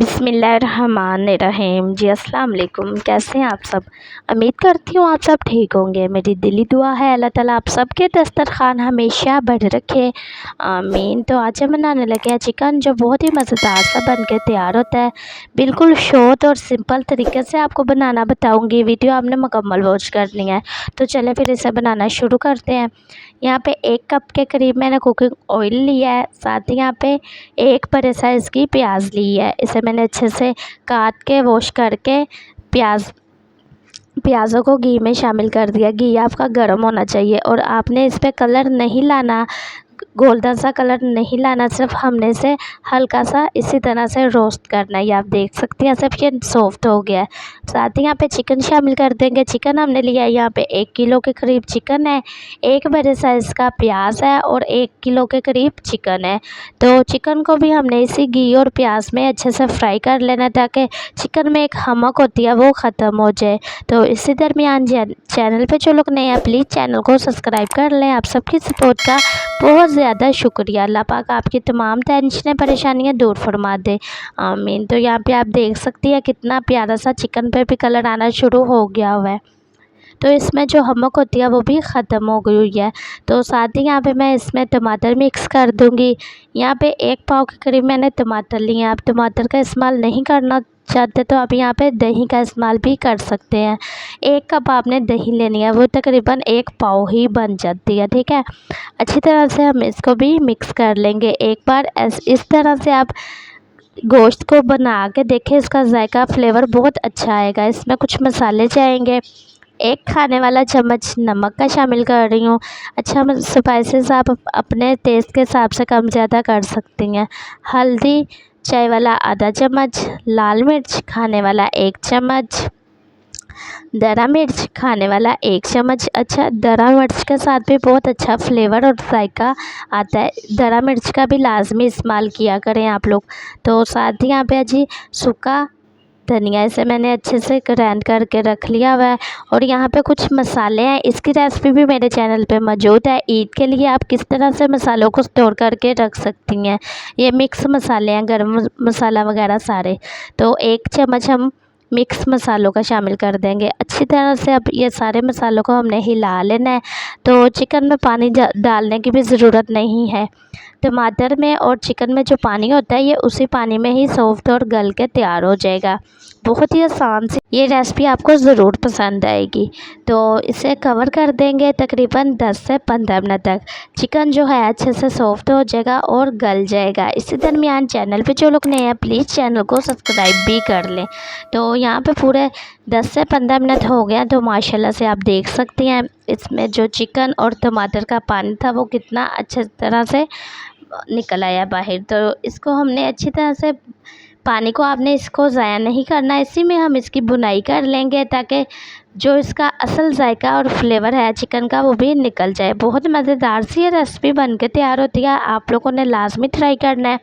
बिस्मिल्लाहिर्रहमानिर्रहीम। जी अस्सलाम वालेकुम। कैसे हैं आप सब? उम्मीद करती हूँ आप सब ठीक होंगे। मेरी दिली दुआ है अल्लाह ताला आप सबके दस्तरखान हमेशा बढ़ रखे, आमीन। तो आज हम बनाने लगे हैं चिकन, जो बहुत ही मज़ेदार सा बन के तैयार होता है। बिल्कुल शॉर्ट और सिंपल तरीके से आपको बनाना बताऊँगी। वीडियो आपने मुकम्मल वॉच करनी है। तो चले फिर इसे बनाना शुरू करते हैं। यहाँ पे 1 कप के करीब मैंने कुकिंग ऑयल लिया है। साथ ही यहाँ पे 1 बड़े साइज़ की प्याज ली है। इसे मैंने अच्छे से काट के वॉश करके प्याज़ों को घी में शामिल कर दिया। घी आपका गर्म होना चाहिए और आपने इस पर कलर नहीं लाना, गोल्डन सा कलर नहीं लाना, सिर्फ हमने इसे हल्का सा इसी तरह से रोस्ट करना है। ये आप देख सकते हैं सब ये सॉफ्ट हो गया है। साथ ही यहाँ पे चिकन शामिल कर देंगे। चिकन हमने लिया है यहाँ पे 1 किलो के करीब चिकन है, 1 बड़े साइज़ का प्याज है और 1 किलो के करीब चिकन है। तो चिकन को भी हमने इसी घी और प्याज में अच्छे से फ्राई कर लेना, ताकि चिकन में एक हमक होती है वो ख़त्म हो जाए। तो इसी दरमियान चैनल पे जो लोग नए हैं प्लीज़ चैनल को सब्सक्राइब कर लें। आप सबकी सपोर्ट का बहुत ज़्यादा शुक्रिया। अल्लाह पाक आपकी तमाम टेंशनें परेशानियां दूर फरमा दे, आमीन। तो यहाँ पे आप देख सकती हैं कितना प्यारा सा चिकन पे भी कलर आना शुरू हो गया हुआ है। तो इसमें जो हमक होती है वो भी ख़त्म हो गई हुई है। तो साथ ही यहाँ पे मैं इसमें टमाटर मिक्स कर दूँगी। यहाँ पे 1 पाव के करीब मैंने टमाटर लिए हैं। आप टमाटर का इस्तेमाल नहीं करना चाहते तो आप यहाँ पे दही का इस्तेमाल भी कर सकते हैं। 1 कप आपने दही लेनी है, वो तकरीबन 1 पाव ही बन जाती है, ठीक है। अच्छी तरह से हम इसको भी मिक्स कर लेंगे। एक बार इस तरह से आप गोश्त को बना के देखें, इसका जायका फ्लेवर बहुत अच्छा आएगा। इसमें कुछ मसाले जाएंगे। 1 खाने वाला चम्मच नमक का शामिल कर रही हूँ। अच्छा, स्पाइसेस आप अपने टेस्ट के हिसाब से कम ज़्यादा कर सकती हैं। हल्दी चाय वाला आधा चम्मच, लाल मिर्च खाने वाला 1 चम्मच, दरा मिर्च खाने वाला 1 चम्मच। अच्छा, दरा मिर्च के साथ भी बहुत अच्छा फ्लेवर और जायका आता है। दरा मिर्च का भी लाजमी इस्तेमाल किया करें आप लोग। तो साथ ही यहाँ पे जी सूखा धनिया, इसे मैंने अच्छे से ग्राइंड करके रख लिया हुआ है। और यहाँ पे कुछ मसाले हैं, इसकी रेसिपी भी मेरे चैनल पे मौजूद है। ईद के लिए आप किस तरह से मसालों को स्टोर करके रख सकती हैं। ये मिक्स मसाले हैं, गरम मसाला वगैरह सारे। तो 1 चम्मच हम मिक्स मसालों का शामिल कर देंगे। अच्छी तरह से अब ये सारे मसालों को हमने हिला लेना है। तो चिकन में पानी डालने की भी ज़रूरत नहीं है। टमाटर में और चिकन में जो पानी होता है ये उसी पानी में ही सॉफ्ट और गल के तैयार हो जाएगा। बहुत ही आसान सी ये रेसिपी आपको ज़रूर पसंद आएगी। तो इसे कवर कर देंगे तकरीबन 10 से 15 मिनट तक। चिकन जो है अच्छे से सॉफ्ट हो जाएगा और गल जाएगा। इसी दरमियान चैनल पे जो लोग नए हैं प्लीज़ चैनल को सब्सक्राइब भी कर लें। तो यहाँ पे पूरे 10 से 15 मिनट हो गया। तो माशाल्लाह से आप देख सकती हैं इसमें जो चिकन और टमाटर का पानी था वो कितना अच्छे तरह से निकल आया बाहर। तो इसको हमने अच्छी तरह से, पानी को आपने इसको ज़ाया नहीं करना, इसी में हम इसकी बुनाई कर लेंगे ताकि जो इसका असल जायका और फ्लेवर है चिकन का वो भी निकल जाए। बहुत मज़ेदार सी ये रेसिपी बन के तैयार होती है। आप लोगों ने लाजमी ट्राई करना है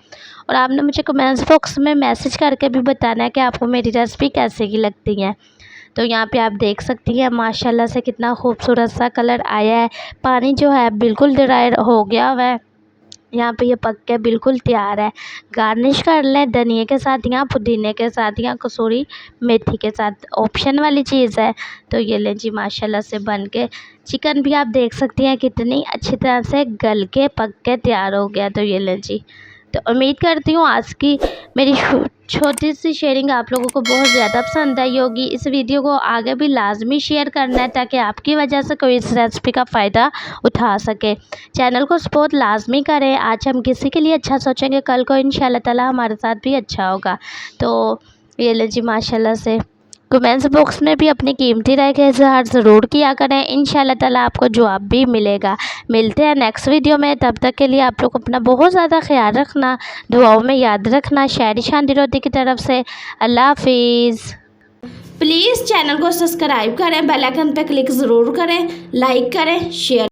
और आपने मुझे कमेंट्स बॉक्स में मैसेज करके भी बताना है कि आपको मेरी रेसिपी कैसे की लगती है। तो यहाँ पे आप देख सकती हैं माशाल्लाह से कितना खूबसूरत सा कलर आया है। पानी जो है बिल्कुल ड्राई हो गया हुआ है। यहाँ पे ये पक के बिल्कुल तैयार है। गार्निश कर लें धनिया के साथ या पुदीने के साथ या कसूरी मेथी के साथ, ऑप्शन वाली चीज़ है। तो ये लें जी, माशाल्लाह से बन के चिकन भी आप देख सकती हैं कितनी अच्छी तरह से गल के पक के तैयार हो गया। तो ये लें जी। तो उम्मीद करती हूँ आज की मेरी छोटी सी शेयरिंग आप लोगों को बहुत ज़्यादा पसंद आई होगी। इस वीडियो को आगे भी लाजमी शेयर करना है ताकि आपकी वजह से कोई इस रेसिपी का फ़ायदा उठा सके। चैनल को सपोर्ट लाजमी करें। आज हम किसी के लिए अच्छा सोचेंगे, कल को इंशाल्लाह ताला हमारे साथ भी अच्छा होगा। तो ये ले जी, माशाल्लाह से कमेंट्स बॉक्स में भी अपनी कीमती राय का इजहार ज़रूर किया करें। इंशाल्लाह ताला आपको जवाब भी मिलेगा। मिलते हैं नेक्स्ट वीडियो में, तब तक के लिए आप लोग अपना बहुत ज़्यादा ख्याल रखना, दुआओं में याद रखना। शायरी शांति रोटी की तरफ से अल्लाह हाफिज़। प्लीज़ चैनल को सब्सक्राइब करें, बेल आइकन पर क्लिक ज़रूर करें, लाइक करें, शेयर